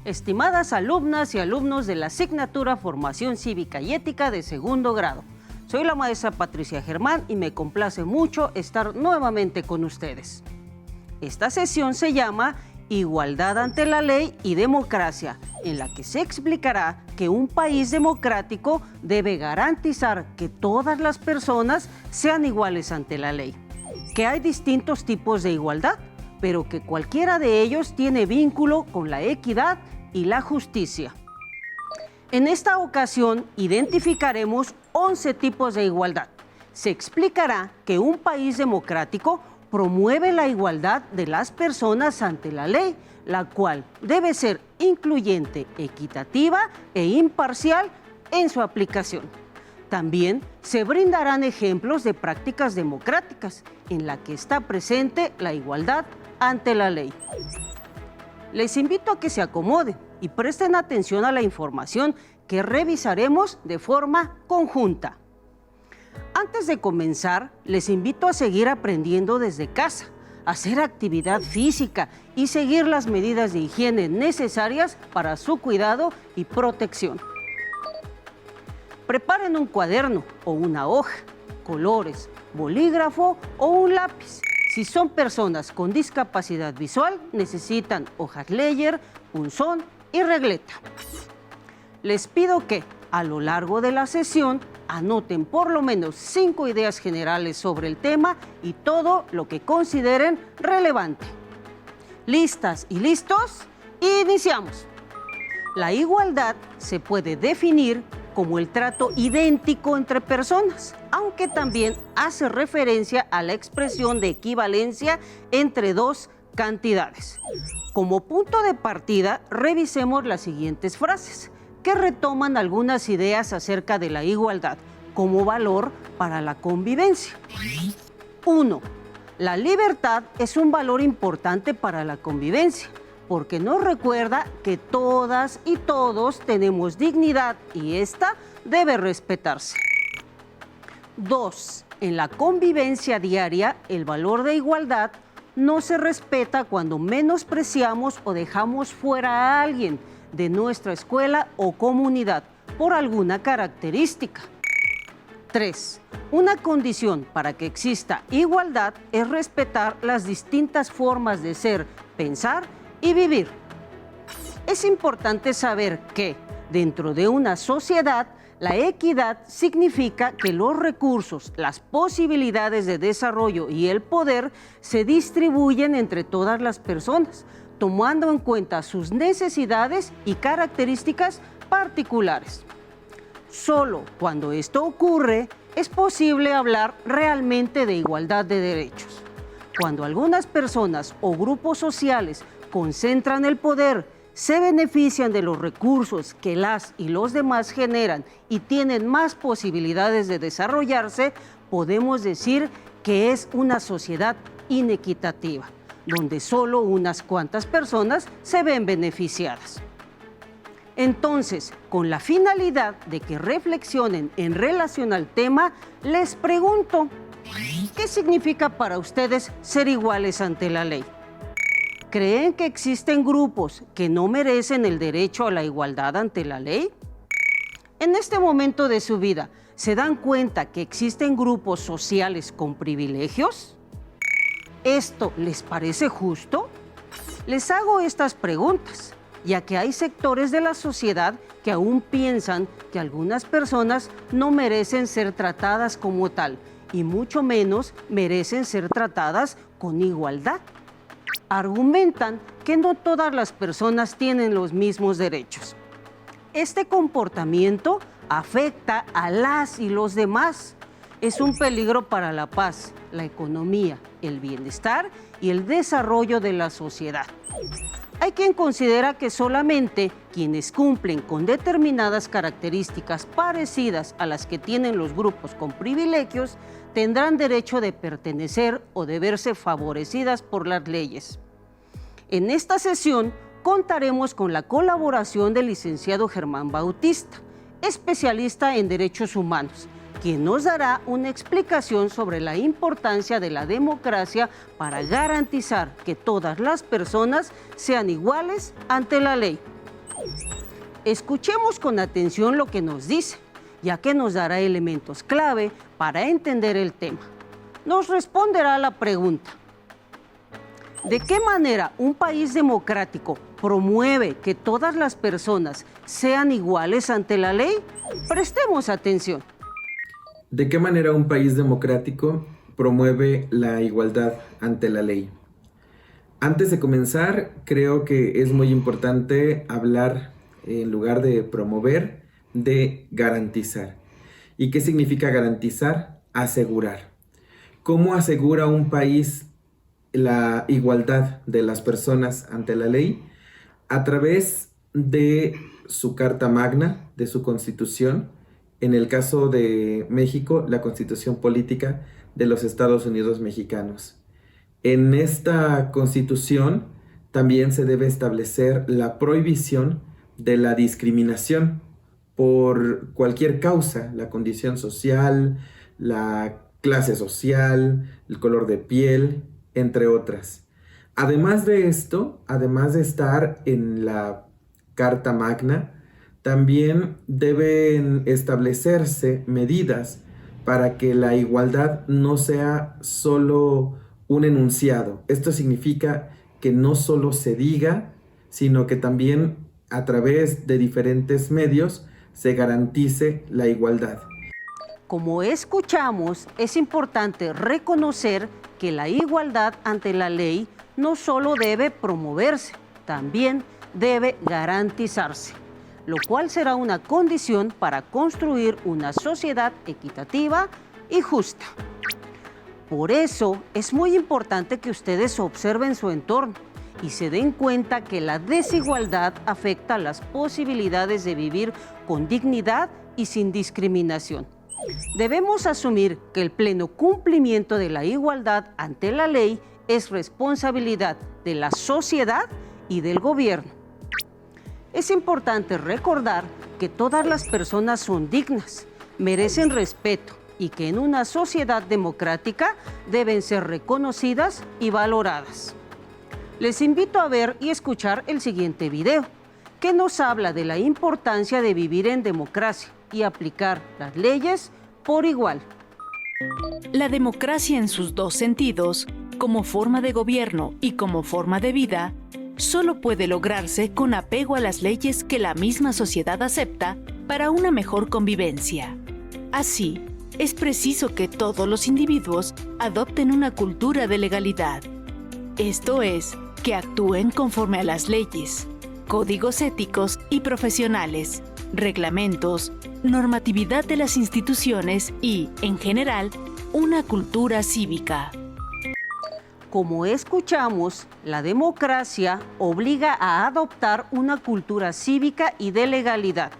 Estimadas alumnas y alumnos de la asignatura Formación Cívica y Ética de segundo grado, soy la maestra Patricia Germán y me complace mucho estar nuevamente con ustedes. Esta sesión se llama Igualdad ante la ley y democracia, en la que se explicará que un país democrático debe garantizar que todas las personas sean iguales ante la ley, que hay distintos tipos de igualdad, pero que cualquiera de ellos tiene vínculo con la equidad y la justicia. En esta ocasión identificaremos 11 tipos de igualdad. Se explicará que un país democrático promueve la igualdad de las personas ante la ley, la cual debe ser incluyente, equitativa e imparcial en su aplicación. También se brindarán ejemplos de prácticas democráticas en la que está presente la igualdad ante la ley. Les invito a que se acomoden y presten atención a la información que revisaremos de forma conjunta. Antes de comenzar, les invito a seguir aprendiendo desde casa, hacer actividad física y seguir las medidas de higiene necesarias para su cuidado y protección. Preparen un cuaderno o una hoja, colores, bolígrafo o un lápiz. Si son personas con discapacidad visual, necesitan hojas Leyer, punzón y regleta. Les pido que, a lo largo de la sesión, anoten por lo menos 5 ideas generales sobre el tema y todo lo que consideren relevante. ¿Listas y listos? Iniciamos. La igualdad se puede definir como el trato idéntico entre personas, aunque también hace referencia a la expresión de equivalencia entre dos cantidades. Como punto de partida, revisemos las siguientes frases, que retoman algunas ideas acerca de la igualdad como valor para la convivencia. 1. La libertad es un valor importante para la convivencia, porque nos recuerda que todas y todos tenemos dignidad y esta debe respetarse. 2. En la convivencia diaria, el valor de igualdad no se respeta cuando menospreciamos o dejamos fuera a alguien de nuestra escuela o comunidad por alguna característica. 3. Una condición para que exista igualdad es respetar las distintas formas de ser, pensar y vivir. Es importante saber que, dentro de una sociedad, la equidad significa que los recursos, las posibilidades de desarrollo y el poder se distribuyen entre todas las personas, tomando en cuenta sus necesidades y características particulares. Solo cuando esto ocurre, es posible hablar realmente de igualdad de derechos. Cuando algunas personas o grupos sociales concentran el poder, se benefician de los recursos que las y los demás generan y tienen más posibilidades de desarrollarse, podemos decir que es una sociedad inequitativa, donde solo unas cuantas personas se ven beneficiadas. Entonces, con la finalidad de que reflexionen en relación al tema, les pregunto, ¿qué significa para ustedes ser iguales ante la ley? ¿Creen que existen grupos que no merecen el derecho a la igualdad ante la ley? En este momento de su vida, ¿se dan cuenta que existen grupos sociales con privilegios? ¿Esto les parece justo? Les hago estas preguntas, ya que hay sectores de la sociedad que aún piensan que algunas personas no merecen ser tratadas como tal, y mucho menos merecen ser tratadas con igualdad. Argumentan que no todas las personas tienen los mismos derechos. Este comportamiento afecta a las y los demás. Es un peligro para la paz, la economía, el bienestar y el desarrollo de la sociedad. Hay quien considera que solamente quienes cumplen con determinadas características parecidas a las que tienen los grupos con privilegios tendrán derecho de pertenecer o de verse favorecidas por las leyes. En esta sesión contaremos con la colaboración del licenciado Germán Bautista, especialista en derechos humanos, quien nos dará una explicación sobre la importancia de la democracia para garantizar que todas las personas sean iguales ante la ley. Escuchemos con atención lo que nos dice, ya que nos dará elementos clave para entender el tema. Nos responderá la pregunta: ¿de qué manera un país democrático promueve que todas las personas sean iguales ante la ley? Prestemos atención. ¿De qué manera un país democrático promueve la igualdad ante la ley? Antes de comenzar, creo que es muy importante hablar, en lugar de promover, de garantizar. ¿Y qué significa garantizar? Asegurar. ¿Cómo asegura un país la igualdad de las personas ante la ley? A través de su Carta Magna, de su Constitución, en el caso de México, la Constitución Política de los Estados Unidos Mexicanos. En esta Constitución también se debe establecer la prohibición de la discriminación por cualquier causa, la condición social, la clase social, el color de piel, entre otras. Además de esto, además de estar en la Carta Magna, también deben establecerse medidas para que la igualdad no sea solo un enunciado. Esto significa que no solo se diga, sino que también a través de diferentes medios se garantice la igualdad. Como escuchamos, es importante reconocer que la igualdad ante la ley no solo debe promoverse, también debe garantizarse, lo cual será una condición para construir una sociedad equitativa y justa. Por eso es muy importante que ustedes observen su entorno y se den cuenta que la desigualdad afecta las posibilidades de vivir con dignidad y sin discriminación. Debemos asumir que el pleno cumplimiento de la igualdad ante la ley es responsabilidad de la sociedad y del gobierno. Es importante recordar que todas las personas son dignas, merecen respeto y que en una sociedad democrática deben ser reconocidas y valoradas. Les invito a ver y escuchar el siguiente video, que nos habla de la importancia de vivir en democracia y aplicar las leyes por igual. La democracia en sus dos sentidos, como forma de gobierno y como forma de vida, solo puede lograrse con apego a las leyes que la misma sociedad acepta para una mejor convivencia. Así, es preciso que todos los individuos adopten una cultura de legalidad. Esto es, que actúen conforme a las leyes, códigos éticos y profesionales, reglamentos, normatividad de las instituciones y, en general, una cultura cívica. Como escuchamos, la democracia obliga a adoptar una cultura cívica y de legalidad,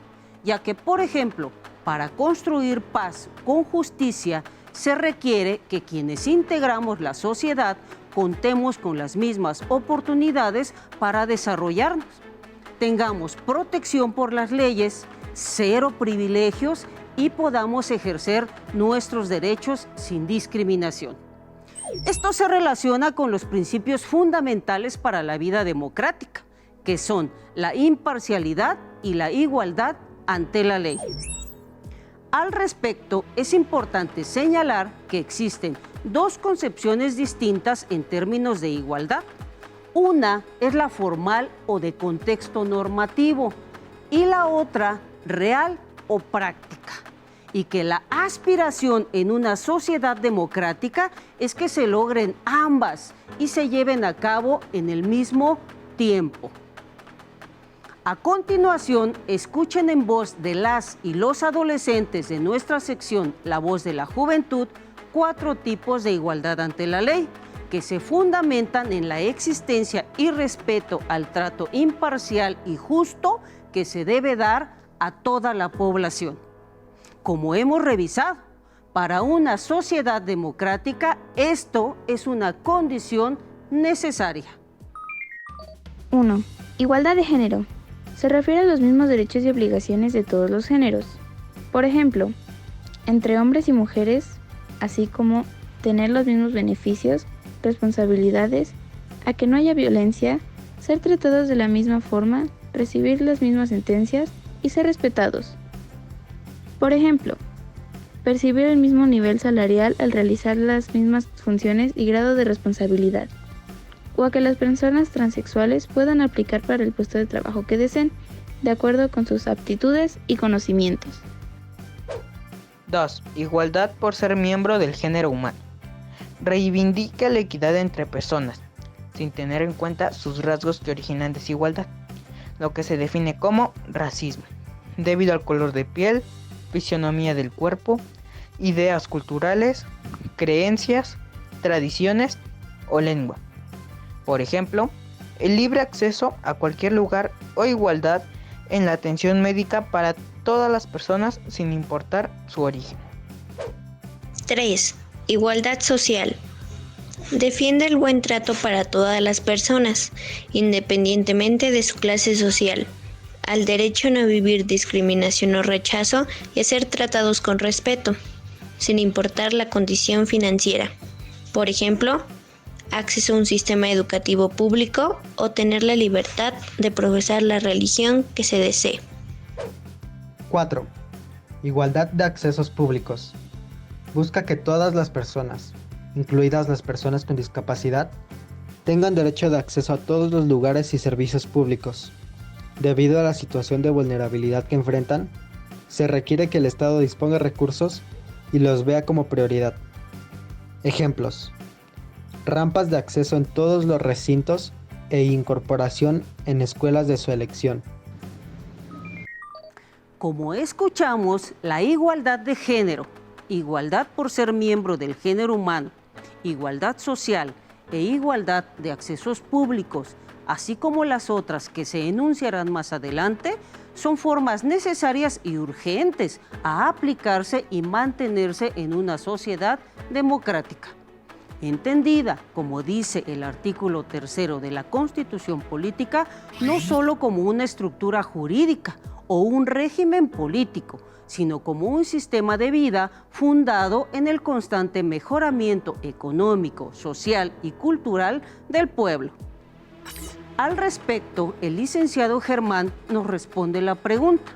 ya que, por ejemplo, para construir paz con justicia, se requiere que quienes integramos la sociedad contemos con las mismas oportunidades para desarrollarnos. Tengamos protección por las leyes, cero privilegios y podamos ejercer nuestros derechos sin discriminación. Esto se relaciona con los principios fundamentales para la vida democrática, que son la imparcialidad y la igualdad ante la ley. Al respecto, es importante señalar que existen dos concepciones distintas en términos de igualdad. Una es la formal o de contexto normativo y la otra real o práctica. Y que la aspiración en una sociedad democrática es que se logren ambas y se lleven a cabo en el mismo tiempo. A continuación, escuchen en voz de las y los adolescentes de nuestra sección La Voz de la Juventud 4 tipos de igualdad ante la ley, que se fundamentan en la existencia y respeto al trato imparcial y justo que se debe dar a toda la población. Como hemos revisado, para una sociedad democrática esto es una condición necesaria. 1. Igualdad de género. Se refiere a los mismos derechos y obligaciones de todos los géneros. Por ejemplo, entre hombres y mujeres, así como tener los mismos beneficios, responsabilidades, a que no haya violencia, ser tratados de la misma forma, recibir las mismas sentencias y ser respetados. Por ejemplo, percibir el mismo nivel salarial al realizar las mismas funciones y grado de responsabilidad, o a que las personas transexuales puedan aplicar para el puesto de trabajo que deseen, de acuerdo con sus aptitudes y conocimientos. 2. Igualdad por ser miembro del género humano. Reivindica la equidad entre personas, sin tener en cuenta sus rasgos que originan desigualdad, lo que se define como racismo, debido al color de piel, fisionomía del cuerpo, ideas culturales, creencias, tradiciones o lengua. Por ejemplo, el libre acceso a cualquier lugar o igualdad en la atención médica para todas las personas sin importar su origen. 3. Igualdad social. Defiende el buen trato para todas las personas, independientemente de su clase social, al derecho a no vivir discriminación o rechazo y a ser tratados con respeto, sin importar la condición financiera. Por ejemplo, acceso a un sistema educativo público o tener la libertad de profesar la religión que se desee. 4. Igualdad de accesos públicos. Busca que todas las personas, incluidas las personas con discapacidad, tengan derecho de acceso a todos los lugares y servicios públicos. Debido a la situación de vulnerabilidad que enfrentan, se requiere que el Estado disponga recursos y los vea como prioridad. Ejemplos: rampas de acceso en todos los recintos e incorporación en escuelas de su elección. Como escuchamos, la igualdad de género, igualdad por ser miembro del género humano, igualdad social e igualdad de accesos públicos, así como las otras que se enunciarán más adelante, son formas necesarias y urgentes a aplicarse y mantenerse en una sociedad democrática. Entendida, como dice el artículo 3 de la Constitución Política, no solo como una estructura jurídica o un régimen político, sino como un sistema de vida fundado en el constante mejoramiento económico, social y cultural del pueblo. Al respecto, el licenciado Germán nos responde la pregunta: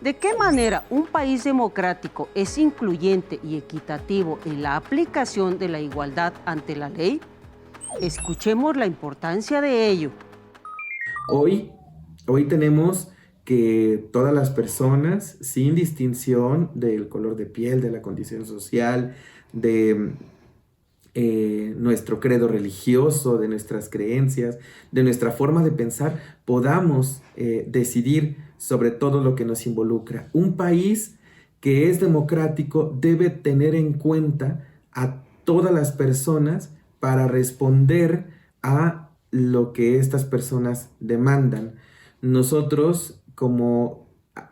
¿de qué manera un país democrático es incluyente y equitativo en la aplicación de la igualdad ante la ley? Escuchemos la importancia de ello. Hoy tenemos que todas las personas, sin distinción del color de piel, de la condición social, de nuestro credo religioso, de nuestras creencias, de nuestra forma de pensar, podamos decidir sobre todo lo que nos involucra. Un país que es democrático debe tener en cuenta a todas las personas para responder a lo que estas personas demandan. Nosotros, como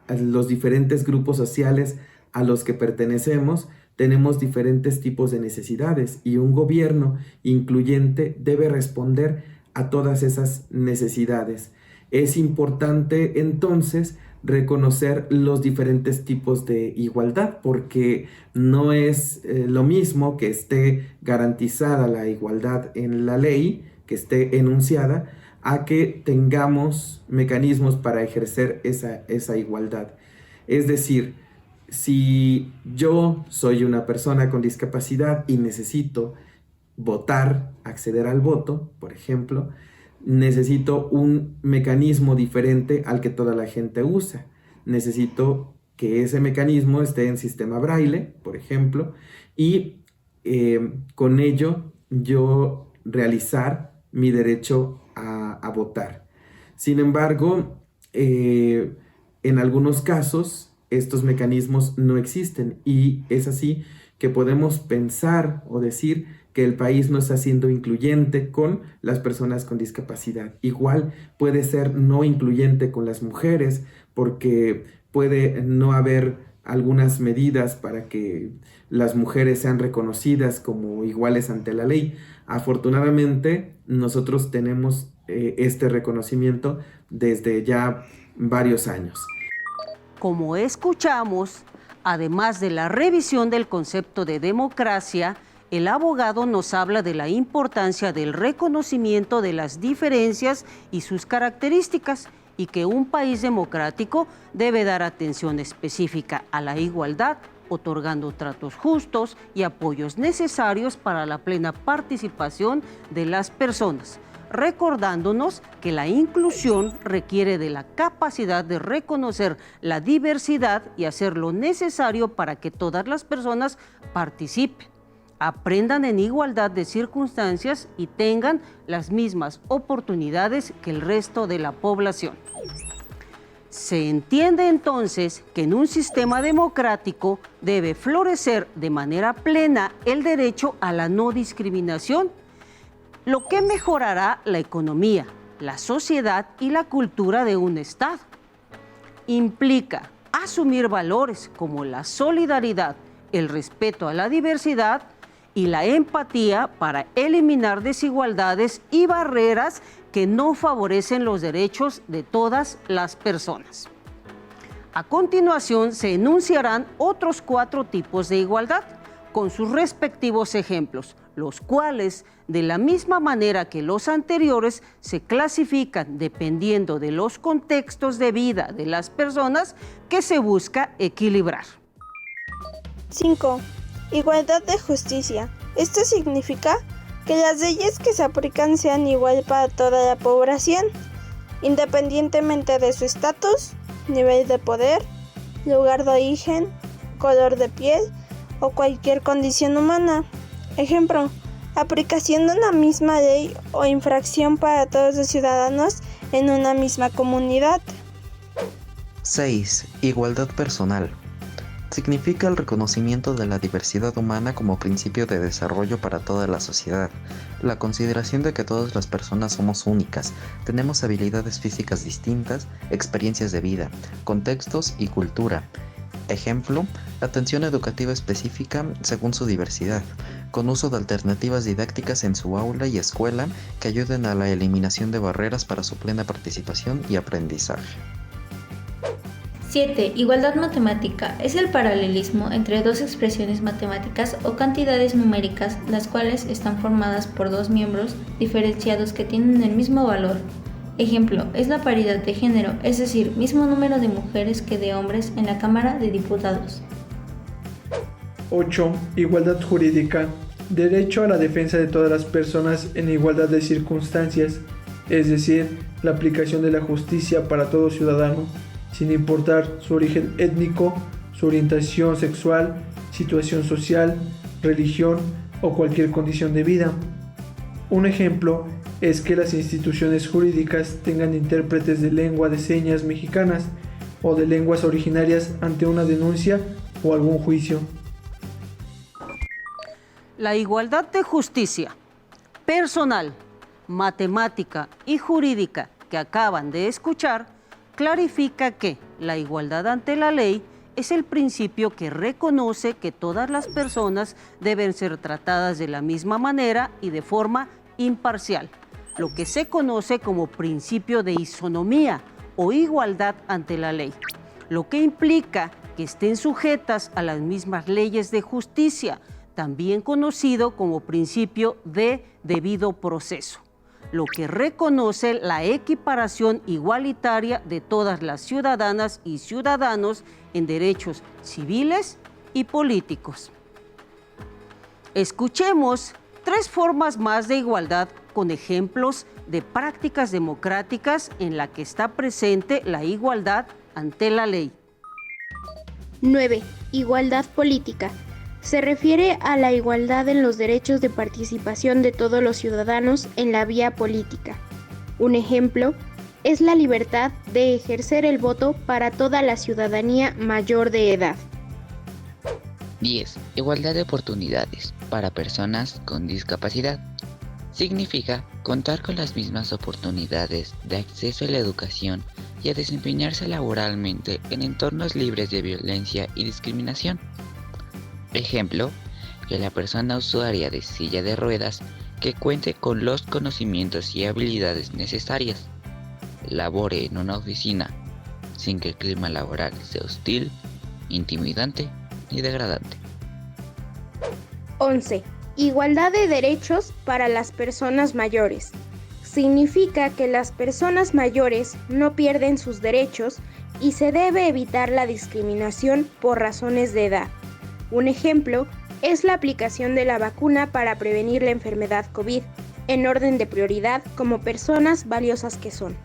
los diferentes grupos sociales a los que pertenecemos, tenemos diferentes tipos de necesidades y un gobierno incluyente debe responder a todas esas necesidades. Es importante entonces reconocer los diferentes tipos de igualdad, porque no es lo mismo que esté garantizada la igualdad en la ley, que esté enunciada, a que tengamos mecanismos para ejercer esa igualdad. Es decir, si yo soy una persona con discapacidad y necesito votar, acceder al voto, por ejemplo, necesito un mecanismo diferente al que toda la gente usa. Necesito que ese mecanismo esté en sistema braille, por ejemplo, y con ello yo realizar mi derecho a votar. Sin embargo, en algunos casos estos mecanismos no existen y es así que podemos pensar o decir que el país no está siendo incluyente con las personas con discapacidad. Igual puede ser no incluyente con las mujeres porque puede no haber algunas medidas para que las mujeres sean reconocidas como iguales ante la ley. Afortunadamente, nosotros tenemos este reconocimiento desde ya varios años. Como escuchamos, además de la revisión del concepto de democracia, el abogado nos habla de la importancia del reconocimiento de las diferencias y sus características y que un país democrático debe dar atención específica a la igualdad, otorgando tratos justos y apoyos necesarios para la plena participación de las personas, recordándonos que la inclusión requiere de la capacidad de reconocer la diversidad y hacer lo necesario para que todas las personas participen, aprendan en igualdad de circunstancias y tengan las mismas oportunidades que el resto de la población. Se entiende entonces que en un sistema democrático debe florecer de manera plena el derecho a la no discriminación, lo que mejorará la economía, la sociedad y la cultura de un Estado. Implica asumir valores como la solidaridad, el respeto a la diversidad y la empatía para eliminar desigualdades y barreras que no favorecen los derechos de todas las personas. A continuación se enunciarán otros 4 tipos de igualdad, con sus respectivos ejemplos, los cuales, de la misma manera que los anteriores, se clasifican dependiendo de los contextos de vida de las personas que se busca equilibrar. 5. Igualdad de justicia. Esto significa que las leyes que se aplican sean igual para toda la población, independientemente de su estatus, nivel de poder, lugar de origen, color de piel o cualquier condición humana. Ejemplo, aplicación de una misma ley o infracción para todos los ciudadanos en una misma comunidad. 6. Igualdad personal. Significa el reconocimiento de la diversidad humana como principio de desarrollo para toda la sociedad, la consideración de que todas las personas somos únicas, tenemos habilidades físicas distintas, experiencias de vida, contextos y cultura. Ejemplo, atención educativa específica según su diversidad, con uso de alternativas didácticas en su aula y escuela que ayuden a la eliminación de barreras para su plena participación y aprendizaje. 7. Igualdad matemática. Es el paralelismo entre dos expresiones matemáticas o cantidades numéricas, las cuales están formadas por dos miembros diferenciados que tienen el mismo valor. Ejemplo, es la paridad de género, es decir, mismo número de mujeres que de hombres en la Cámara de Diputados. 8. Igualdad jurídica. Derecho a la defensa de todas las personas en igualdad de circunstancias, es decir, la aplicación de la justicia para todo ciudadano, sin importar su origen étnico, su orientación sexual, situación social, religión o cualquier condición de vida. Un ejemplo es que las instituciones jurídicas tengan intérpretes de lengua de señas mexicanas o de lenguas originarias ante una denuncia o algún juicio. La igualdad de justicia personal, matemática y jurídica que acaban de escuchar clarifica que la igualdad ante la ley es el principio que reconoce que todas las personas deben ser tratadas de la misma manera y de forma imparcial, lo que se conoce como principio de isonomía o igualdad ante la ley, lo que implica que estén sujetas a las mismas leyes de justicia, también conocido como principio de debido proceso, lo que reconoce la equiparación igualitaria de todas las ciudadanas y ciudadanos en derechos civiles y políticos. Escuchemos 3 formas más de igualdad con ejemplos de prácticas democráticas en la que está presente la igualdad ante la ley. 9. Igualdad política. Se refiere a la igualdad en los derechos de participación de todos los ciudadanos en la vía política. Un ejemplo es la libertad de ejercer el voto para toda la ciudadanía mayor de edad. 10. Igualdad de oportunidades para personas con discapacidad. Significa contar con las mismas oportunidades de acceso a la educación y a desempeñarse laboralmente en entornos libres de violencia y discriminación. Ejemplo, que la persona usuaria de silla de ruedas que cuente con los conocimientos y habilidades necesarias labore en una oficina sin que el clima laboral sea hostil, intimidante y degradante. 11. Igualdad de derechos para las personas mayores. Significa que las personas mayores no pierden sus derechos y se debe evitar la discriminación por razones de edad. Un ejemplo es la aplicación de la vacuna para prevenir la enfermedad COVID, en orden de prioridad como personas valiosas que son.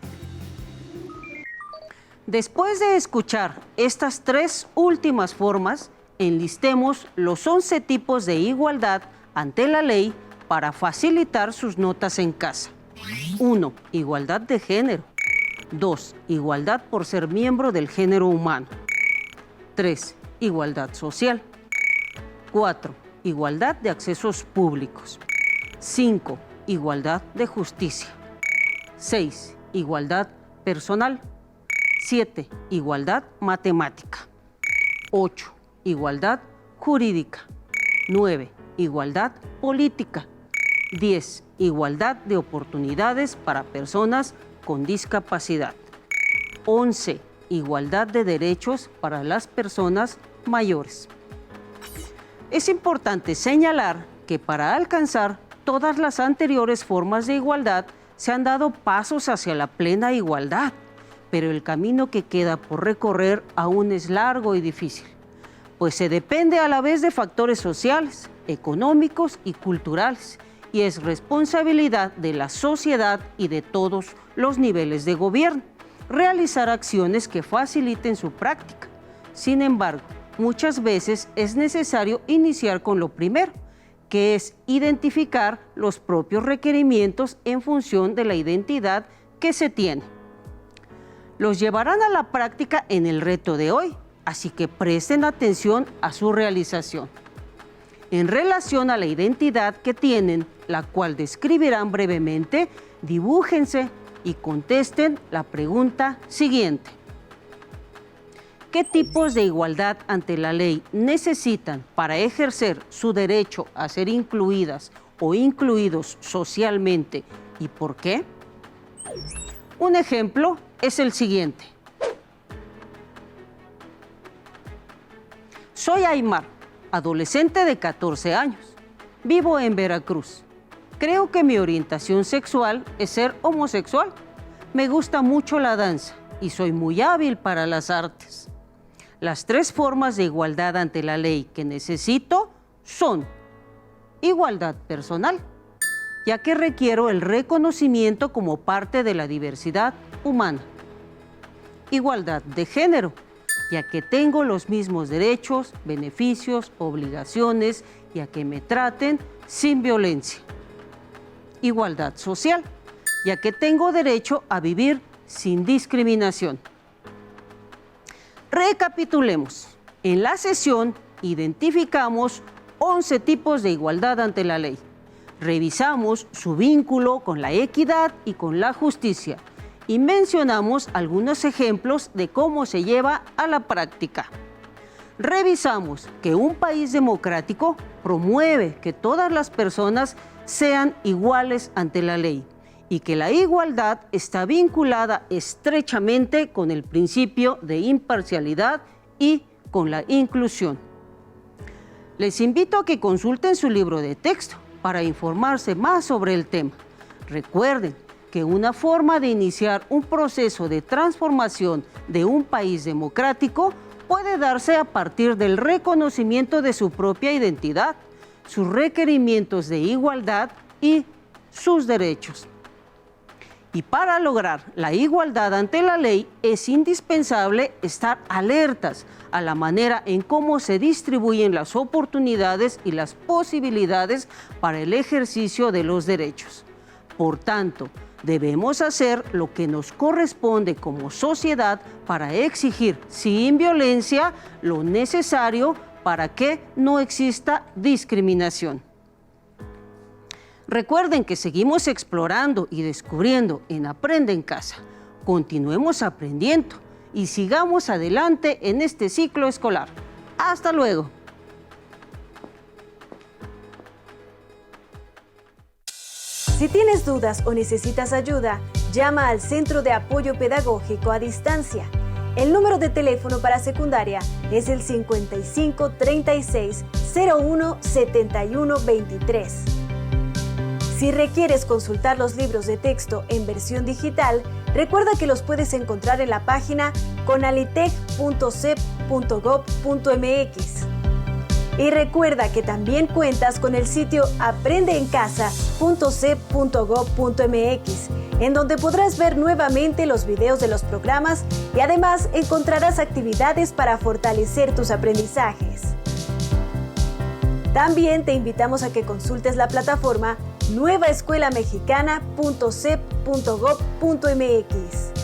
Después de escuchar estas tres últimas formas, enlistemos los 11 tipos de igualdad ante la ley para facilitar sus notas en casa. 1. Igualdad de género. 2. Igualdad por ser miembro del género humano. 3. Igualdad social. 4. Igualdad de accesos públicos. 5. Igualdad de justicia. 6. Igualdad personal. 7. Igualdad matemática. 8. Igualdad jurídica. 9. Igualdad política. 10. Igualdad de oportunidades para personas con discapacidad. 11. Igualdad de derechos para las personas mayores. Es importante señalar que para alcanzar todas las anteriores formas de igualdad se han dado pasos hacia la plena igualdad, pero el camino que queda por recorrer aún es largo y difícil, pues se depende a la vez de factores sociales, económicos y culturales, y es responsabilidad de la sociedad y de todos los niveles de gobierno realizar acciones que faciliten su práctica. Sin embargo, muchas veces es necesario iniciar con lo primero, que es identificar los propios requerimientos en función de la identidad que se tiene. Los llevarán a la práctica en el reto de hoy, así que presten atención a su realización. En relación a la identidad que tienen, la cual describirán brevemente, dibújense y contesten la pregunta siguiente. ¿Qué tipos de igualdad ante la ley necesitan para ejercer su derecho a ser incluidas o incluidos socialmente y por qué? Un ejemplo es el siguiente. Soy Aymar, adolescente de 14 años. Vivo en Veracruz. Creo que mi orientación sexual es ser homosexual. Me gusta mucho la danza y soy muy hábil para las artes. Las tres formas de igualdad ante la ley que necesito son: igualdad personal, ya que requiero el reconocimiento como parte de la diversidad humana. Igualdad de género, ya que tengo los mismos derechos, beneficios, obligaciones y a que me traten sin violencia. Igualdad social, ya que tengo derecho a vivir sin discriminación. Recapitulemos. En la sesión identificamos 11 tipos de igualdad ante la ley. Revisamos su vínculo con la equidad y con la justicia y mencionamos algunos ejemplos de cómo se lleva a la práctica. Revisamos que un país democrático promueve que todas las personas sean iguales ante la ley y que la igualdad está vinculada estrechamente con el principio de imparcialidad y con la inclusión. Les invito a que consulten su libro de texto para informarse más sobre el tema. Recuerden que una forma de iniciar un proceso de transformación de un país democrático puede darse a partir del reconocimiento de su propia identidad, sus requerimientos de igualdad y sus derechos. Y para lograr la igualdad ante la ley es indispensable estar alertas a la manera en cómo se distribuyen las oportunidades y las posibilidades para el ejercicio de los derechos. Por tanto, debemos hacer lo que nos corresponde como sociedad para exigir sin violencia lo necesario para que no exista discriminación. Recuerden que seguimos explorando y descubriendo en Aprende en Casa. Continuemos aprendiendo y sigamos adelante en este ciclo escolar. ¡Hasta luego! Si tienes dudas o necesitas ayuda, llama al Centro de Apoyo Pedagógico a Distancia. El número de teléfono para secundaria es el 55 36 01 71 23. Si requieres consultar los libros de texto en versión digital, recuerda que los puedes encontrar en la página conalitec.cep.gov.mx. Y recuerda que también cuentas con el sitio aprendeencasa.cep.gov.mx, en donde podrás ver nuevamente los videos de los programas y además encontrarás actividades para fortalecer tus aprendizajes. También te invitamos a que consultes la plataforma nuevaescuelamexicana.cep.gov.mx.